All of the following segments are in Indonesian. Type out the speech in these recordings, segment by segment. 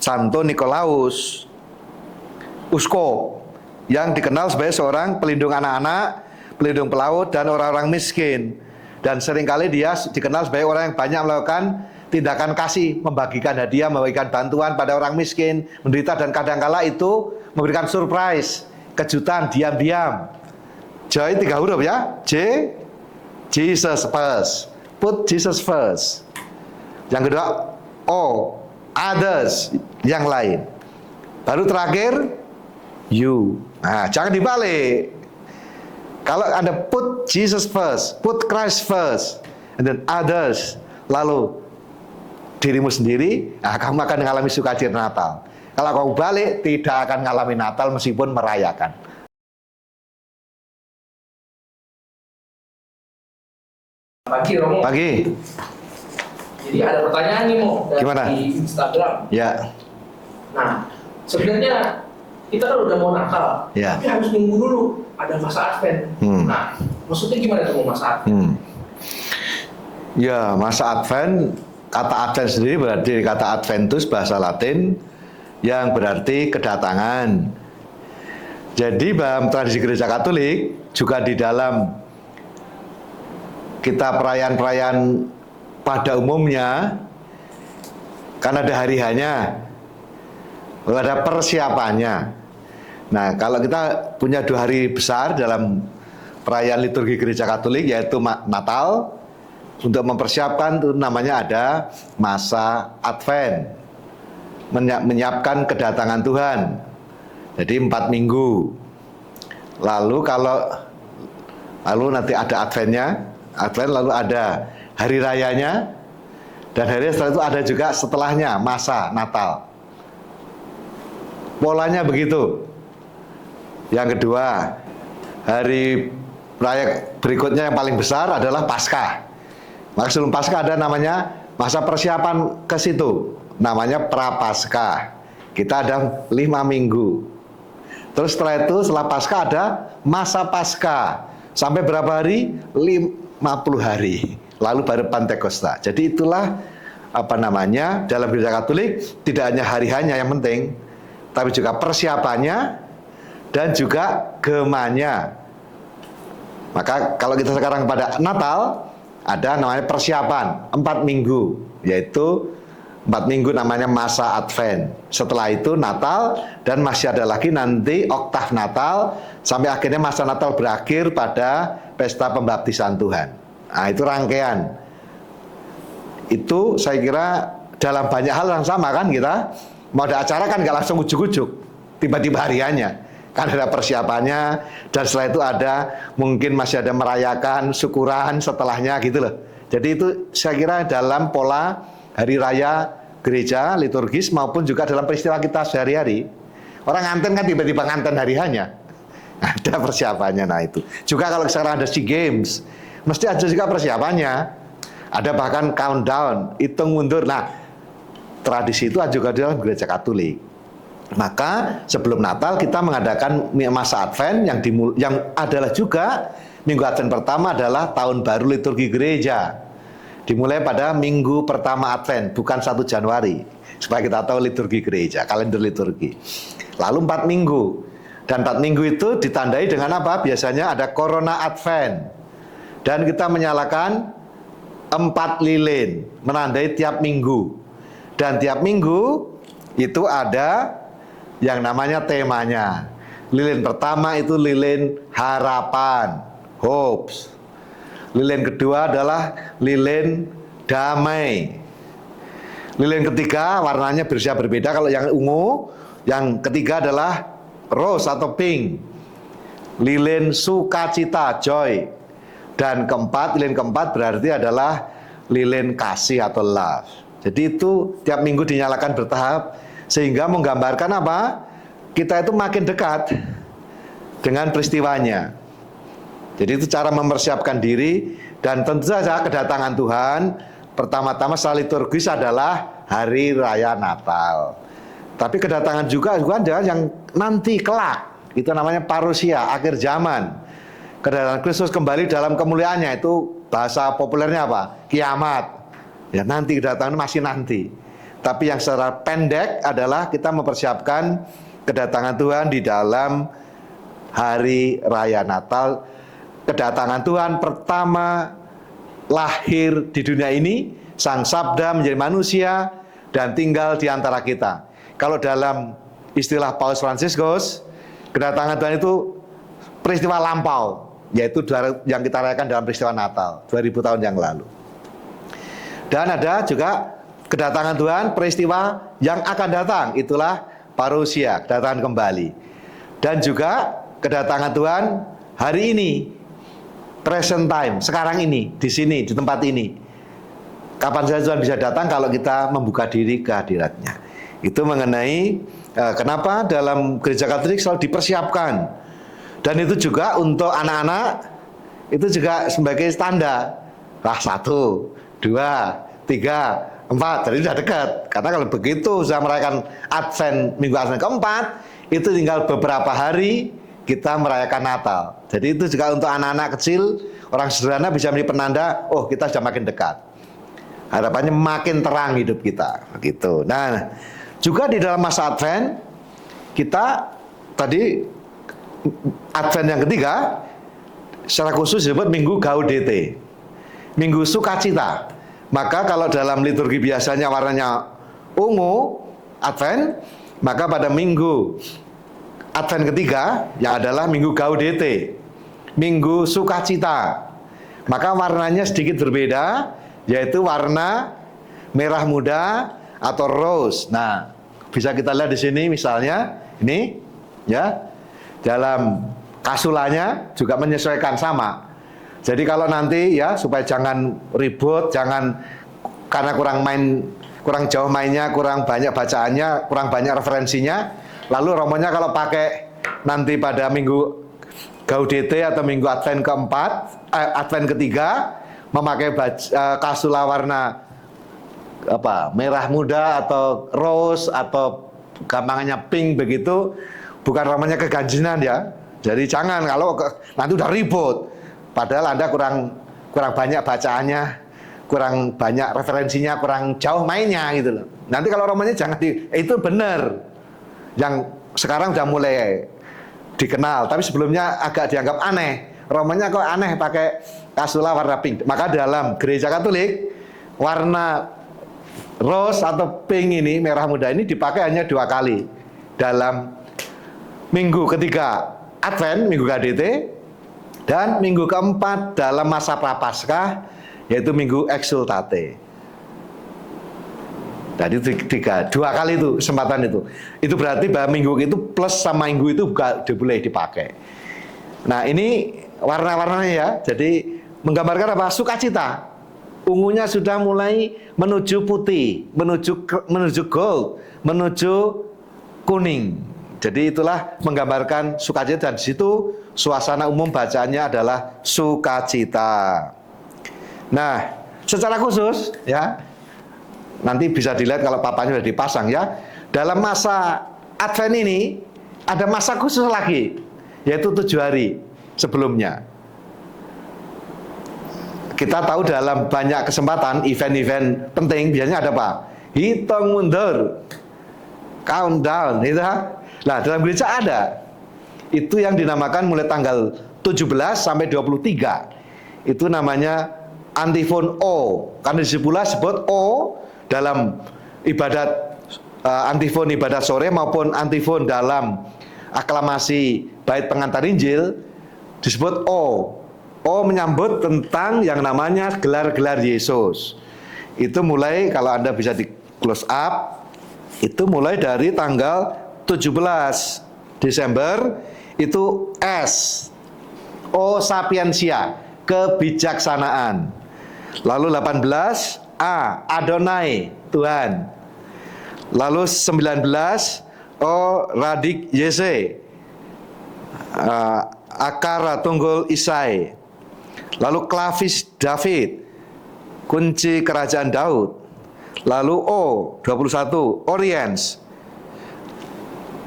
Santo Nikolaus, uskup yang dikenal sebagai seorang pelindung anak-anak, pelindung pelaut dan orang-orang miskin. Dan seringkali dia dikenal sebagai orang yang banyak melakukan tindakan kasih, membagikan hadiah, membagikan bantuan pada orang miskin, menderita, dan kadangkala itu memberikan surprise, kejutan, diam-diam. Joy 3 huruf ya, J, Jesus first, put Jesus first. Yang kedua, O, others, yang lain. Baru terakhir, you. Nah, jangan dibalik. Kalau Anda put Jesus first, put Christ first, and then others, lalu dirimu sendiri, nah, kamu akan mengalami sukacita Natal. Kalau kamu balik, tidak akan mengalami Natal meskipun merayakan. Pagi, Romo. Pagi. Jadi ada pertanyaan nih, Mo, dari Gimana? Instagram. Ya. Nah, sebenarnya kita kan udah mau Natal, Ya. tapi harus nunggu dulu ada masa Advent. Nah, maksudnya gimana tuh masa Advent? Ya, masa Advent, kata Advent sendiri berarti kata Adventus, bahasa Latin, yang berarti kedatangan. Jadi dalam tradisi gereja Katolik, juga di dalam kita perayaan-perayaan pada umumnya, kan ada hari hanya, ada persiapannya. Nah, kalau kita punya 2 hari besar dalam perayaan liturgi gereja Katolik, yaitu Natal, untuk mempersiapkan itu namanya ada masa Advent, menyiapkan kedatangan Tuhan. Jadi 4 minggu. Lalu nanti ada Adventnya, lalu ada hari rayanya, dan hari setelah itu ada juga setelahnya masa Natal. Polanya begitu. Yang kedua, hari raya berikutnya yang paling besar adalah Paskah. Maka sebelum Paskah ada namanya masa persiapan ke situ, namanya Prapaskah. Kita ada 5 minggu. Terus setelah itu, setelah Paskah ada masa Paskah. Sampai berapa hari? 50 hari. Lalu baru Pantekosta. Jadi itulah dalam gereja Katolik tidak hanya hari hanya yang penting, tapi juga persiapannya dan juga gemanya. Maka kalau kita sekarang pada Natal, ada namanya persiapan 4 minggu, yaitu 4 minggu namanya masa Advent. Setelah itu Natal, dan masih ada lagi nanti oktav Natal, sampai akhirnya masa Natal berakhir pada pesta pembaptisan Tuhan. Nah, itu rangkaian. Itu saya kira dalam banyak hal yang sama kan, kita mau ada acara kan nggak langsung ujuk-ujuk, tiba-tiba hariannya. Kan ada persiapannya, dan setelah itu ada mungkin masih ada merayakan syukuran setelahnya gitu loh. Jadi itu saya kira dalam pola hari raya gereja liturgis maupun juga dalam peristiwa kita sehari-hari. Orang nganten kan tiba-tiba nganten hari hanya. Ada persiapannya. Nah itu. Juga kalau sekarang ada SEA Games, mesti ada juga persiapannya. Ada bahkan countdown, hitung mundur. Nah, tradisi itu juga dalam gereja Katolik. Maka sebelum Natal kita mengadakan masa Advent yang adalah juga minggu Advent pertama adalah tahun baru liturgi gereja. Dimulai pada minggu pertama Advent, bukan 1 Januari. Supaya kita tahu liturgi gereja, kalender liturgi. Lalu 4 minggu. Dan 4 minggu itu ditandai dengan apa? Biasanya ada Corona Advent. Dan kita menyalakan 4 lilin, menandai tiap minggu. Dan tiap minggu itu ada yang namanya temanya. Lilin pertama itu lilin harapan, hopes. Lilin kedua adalah lilin damai. Lilin ketiga warnanya berbeda. Kalau yang ungu, yang ketiga adalah rose atau pink. Lilin sukacita, joy. Dan lilin keempat berarti adalah lilin kasih atau love. Jadi itu tiap minggu dinyalakan bertahap, sehingga menggambarkan apa? Kita itu makin dekat dengan peristiwanya. Jadi itu cara mempersiapkan diri. Dan tentu saja kedatangan Tuhan pertama-tama secara liturgis adalah hari raya Natal. Tapi kedatangan juga ada yang nanti kelak, itu namanya parusia, akhir zaman. Kedatangan Kristus kembali dalam kemuliaannya, itu bahasa populernya apa? Kiamat. Ya nanti kedatangan masih nanti. Tapi yang secara pendek adalah kita mempersiapkan kedatangan Tuhan di dalam hari raya Natal. Kedatangan Tuhan pertama lahir di dunia ini, Sang Sabda menjadi manusia dan tinggal di antara kita. Kalau dalam istilah Paus Fransiskus, kedatangan Tuhan itu peristiwa lampau, yaitu yang kita rayakan dalam peristiwa Natal 2000 tahun yang lalu. Dan ada juga kedatangan Tuhan peristiwa yang akan datang, itulah parousia, kedatangan kembali. Dan juga kedatangan Tuhan hari ini, present time, sekarang ini, di sini, di tempat ini. Kapan saja Tuhan bisa datang kalau kita membuka diri ke hadiratnya. Itu mengenai kenapa dalam gereja Katolik selalu dipersiapkan. Dan itu juga untuk anak-anak, itu juga sebagai tanda. 1, 2, 3, 4, jadi sudah dekat. Karena kalau begitu sudah merayakan Advent, Minggu Advent keempat, itu tinggal beberapa hari kita merayakan Natal. Jadi itu juga untuk anak-anak kecil, orang sederhana bisa menjadi penanda, oh kita sudah makin dekat. Harapannya makin terang hidup kita, begitu. Nah, juga di dalam masa Advent, kita tadi Advent yang ketiga, secara khusus disebut Minggu Gaudete, Minggu Sukacita. Maka kalau dalam liturgi biasanya warnanya ungu, Advent, maka pada Minggu Advent ketiga, yang adalah Minggu Gaudete, Minggu Sukacita. Maka warnanya sedikit berbeda, yaitu warna merah muda atau rose. Nah, bisa kita lihat di sini misalnya, ini ya, dalam kasulanya juga menyesuaikan sama. Jadi kalau nanti ya, supaya jangan ribut, jangan karena kurang jauh mainnya, kurang banyak bacaannya, kurang banyak referensinya, lalu romonya kalau pakai nanti pada Minggu Gaudete atau Minggu Advent keempat, Advent ketiga, memakai kasula warna merah muda atau rose atau gampangannya pink begitu, bukan romonya keganjinan ya. Jadi jangan kalau nanti udah ribut, padahal Anda kurang banyak bacaannya, kurang banyak referensinya, kurang jauh mainnya gitu loh. Nanti kalau romonya jangan itu benar. Yang sekarang udah mulai dikenal, tapi sebelumnya agak dianggap aneh. Romonya kok aneh pakai kasula warna pink. Maka dalam gereja Katolik warna rose atau pink ini, merah muda ini dipakai hanya 2 kali dalam Minggu ketiga Advent, Minggu Gaudete, dan Minggu keempat dalam masa Prapaskah, yaitu Minggu Exsultate. Jadi 2 kali itu kesempatan itu. Itu berarti bahwa Minggu itu plus sama Minggu itu boleh dipakai. Nah ini warna-warnanya ya. Jadi menggambarkan apa? Sukacita. Ungunya sudah mulai menuju putih, menuju gold, menuju kuning. Jadi itulah menggambarkan sukacita, dan di situ suasana umum bacaannya adalah sukacita. Nah, secara khusus ya, nanti bisa dilihat kalau papanya sudah dipasang ya. Dalam masa Advent ini ada masa khusus lagi, yaitu 7 hari sebelumnya. Kita tahu dalam banyak kesempatan event-event penting biasanya ada apa? Hitung mundur, countdown, itu. Nah, dalam gereja ada. Itu yang dinamakan mulai tanggal 17 sampai 23. Itu namanya antifon O. Karena disebutlah sebut O dalam ibadat antifon ibadat sore maupun antifon dalam aklamasi bait pengantar Injil disebut O. O menyambut tentang yang namanya gelar-gelar Yesus. Itu mulai, kalau Anda bisa di close up, itu mulai dari tanggal 17 Desember itu S, O sapientia, kebijaksanaan. Lalu 18 A, Adonai, Tuhan. Lalu 19 O radik Yese, Akara tunggul Isai. Lalu klavis David, kunci kerajaan Daud. Lalu O 21 Oriens,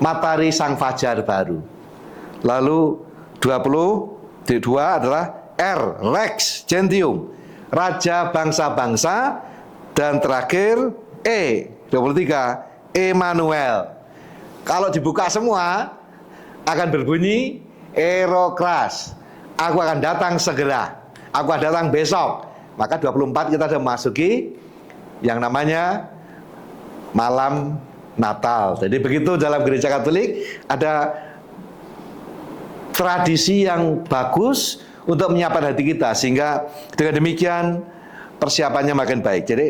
matahari sang fajar baru. Lalu 22 adalah R Rex Gentium, raja bangsa-bangsa. Dan terakhir 23, Emmanuel. Kalau dibuka semua akan berbunyi Erokras. Aku akan datang segera. Aku akan datang besok. Maka 24 kita sudah memasuki yang namanya malam Natal. Jadi begitu dalam gereja Katolik ada tradisi yang bagus untuk menyiapkan hati kita, sehingga dengan demikian persiapannya makin baik. Jadi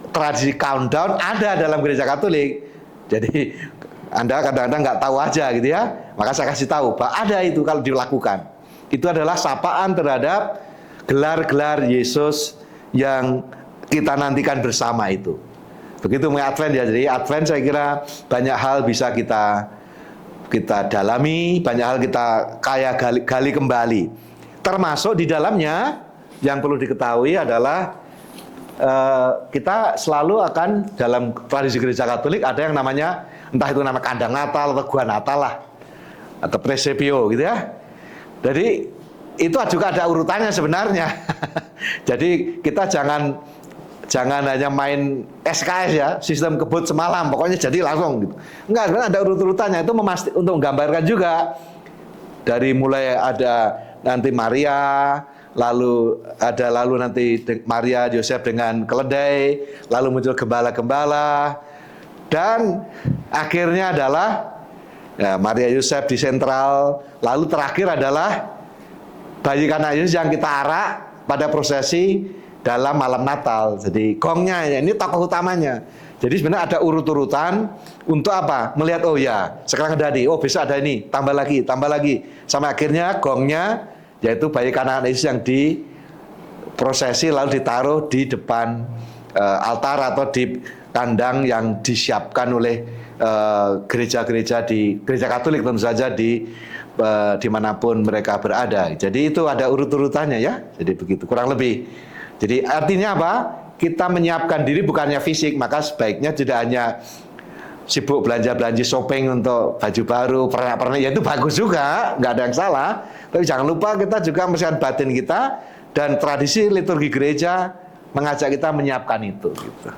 tradisi countdown ada dalam gereja Katolik. Jadi Anda kadang-kadang nggak tahu aja gitu ya. Maka saya kasih tahu bahwa ada itu kalau dilakukan. Itu adalah sapaan terhadap gelar-gelar Yesus yang kita nantikan bersama itu. Begitu mengenai Advent ya. Jadi Advent saya kira banyak hal bisa kita dalami, banyak hal kita gali kembali. Termasuk di dalamnya yang perlu diketahui adalah kita selalu akan dalam tradisi gereja Katolik ada yang namanya, entah itu nama kandang Natal atau gua Natal lah, atau presepio gitu ya. Jadi itu juga ada urutannya sebenarnya. Jadi kita jangan hanya main SKS ya, sistem kebut semalam, pokoknya jadi langsung gitu. Enggak, sebenarnya ada urut-urutannya. Itu untuk menggambarkan juga dari mulai ada nanti Maria, lalu nanti Maria Yosef dengan keledai, lalu muncul gembala-gembala, dan akhirnya adalah ya, Maria Yosef di sentral, lalu terakhir adalah bayi kanak Yesus yang kita arak pada prosesi dalam malam Natal. Jadi gongnya ini tokoh utamanya. Jadi sebenarnya ada urut-urutan untuk apa? Melihat oh ya, sekarang ada ini, oh besok ada ini, tambah lagi, sampai akhirnya gongnya yaitu bayi kanak Yesus yang diprosesi lalu ditaruh di depan altar atau di kandang yang disiapkan oleh gereja-gereja di gereja Katolik tentu saja dimanapun mereka berada. Jadi itu ada urut-urutannya ya. Jadi begitu kurang lebih. Jadi artinya apa? Kita menyiapkan diri bukannya fisik, maka sebaiknya tidak hanya sibuk belanja-belanja shopping untuk baju baru, pernak-pernik, ya itu bagus juga, nggak ada yang salah. Tapi jangan lupa kita juga mempersiapkan batin kita, dan tradisi liturgi gereja mengajak kita menyiapkan itu. Gitu.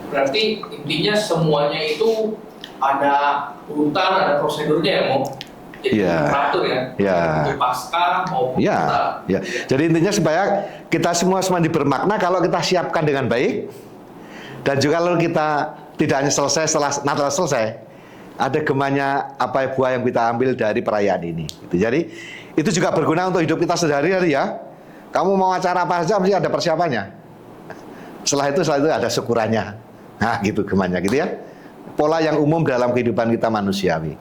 Berarti intinya semuanya itu ada urutan, ada prosedurnya ya, Mo? Jadi teratur ya? Untuk Paskah maupun Natal. Ya. Jadi intinya supaya kita semua bermakna kalau kita siapkan dengan baik, dan juga kalau kita tidak hanya selesai setelah Natal selesai, ada gemanya apa buah yang kita ambil dari perayaan ini. Gitu. Jadi itu juga berguna untuk hidup kita sehari-hari ya. Kamu mau acara apa saja mesti ada persiapannya. Setelah itu ada syukurannya. Nah gitu gemanya gitu ya. Pola yang umum dalam kehidupan kita manusiawi.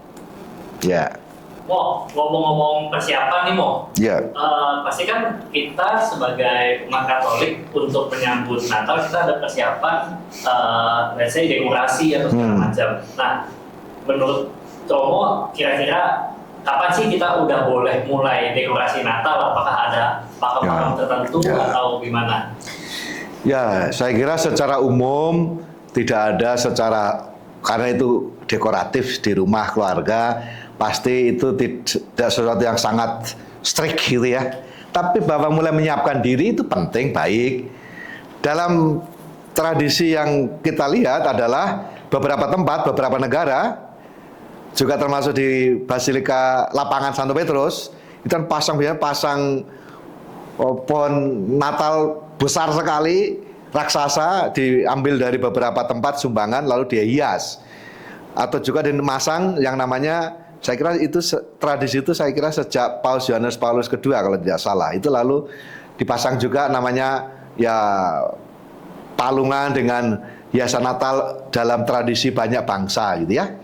Ya. Mo, ngomong-ngomong persiapan nih Mo. Ya. Pasti kan kita sebagai umat Katolik untuk menyambut Natal kita ada persiapan, let's say dekorasi atau segala macam. Nah, menurut Romo kira-kira kapan sih kita udah boleh mulai dekorasi Natal? Apakah ada pakem-pakem tertentu atau gimana? Ya, saya kira secara umum tidak ada karena itu dekoratif di rumah keluarga, pasti itu tidak sesuatu yang sangat strict gitu ya. Tapi bahwa mulai menyiapkan diri itu penting, baik. Dalam tradisi yang kita lihat adalah beberapa tempat, beberapa negara, juga termasuk di Basilika Lapangan Santo Petrus, itu kan pasang pohon Natal besar sekali, raksasa, diambil dari beberapa tempat sumbangan lalu dia hias. Atau juga dimasang yang namanya, saya kira itu tradisi itu saya kira sejak Paus Yohanes Paulus II kalau tidak salah. Itu lalu dipasang juga namanya ya palungan dengan hiasan Natal dalam tradisi banyak bangsa gitu ya.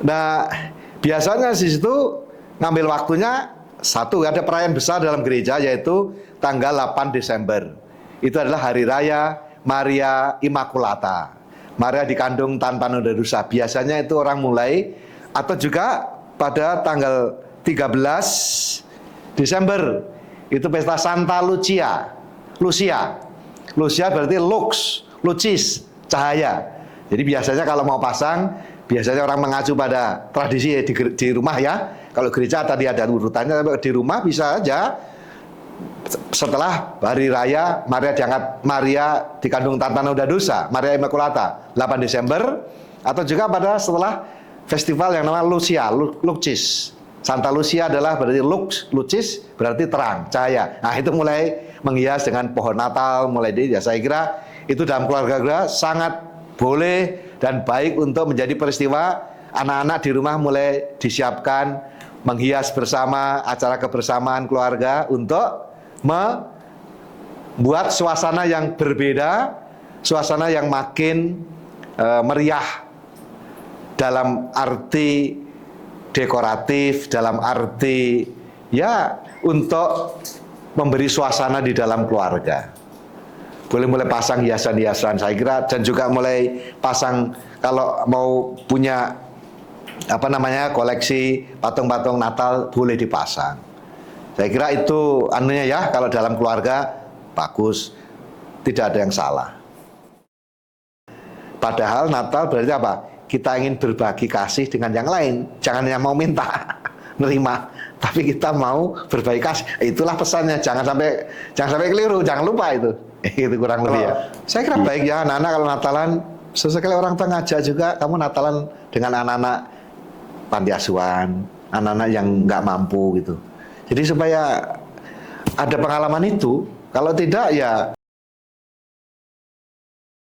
Nah, biasanya di situ ngambil waktunya satu, ada perayaan besar dalam gereja yaitu tanggal 8 Desember. Itu adalah hari raya Maria Immaculata. Maria dikandung tanpa noda dosa. Biasanya itu orang mulai, atau juga pada tanggal 13 Desember itu pesta Santa Lucia. Lucia berarti lucis, cahaya. Jadi biasanya kalau mau pasang, biasanya orang mengacu pada tradisi di rumah ya. Kalau gereja tadi ada urutannya, tapi di rumah bisa aja setelah hari raya Maria dikandung Tanah Uda Dosa, Maria Immaculata, 8 Desember, atau juga pada setelah festival yang namanya Lucis. Santa Lucia adalah berarti Lucis berarti terang, cahaya. Nah, itu mulai menghias dengan pohon Natal, mulai ya saya kira itu dalam keluarga sangat boleh dan baik untuk menjadi peristiwa. Anak-anak di rumah mulai disiapkan menghias bersama, acara kebersamaan keluarga untuk membuat suasana yang berbeda, suasana yang makin meriah dalam arti dekoratif, dalam arti ya untuk memberi suasana di dalam keluarga. Boleh mulai pasang hiasan-hiasan saya kira, dan juga mulai pasang kalau mau punya koleksi patung-patung Natal boleh dipasang. Saya kira itu anunya ya, kalau dalam keluarga bagus, tidak ada yang salah. Padahal Natal berarti apa? Kita ingin berbagi kasih dengan yang lain, jangan yang mau minta, nerima, tapi kita mau berbagi kasih. Itulah pesannya, jangan sampai keliru, jangan lupa itu. Itu kurang lebih ya. Saya kira baik ya anak-anak kalau Natalan, sesekali orang tua ngajak juga kamu Natalan dengan anak-anak panti asuhan, anak-anak yang nggak mampu gitu. Jadi supaya ada pengalaman itu, kalau tidak ya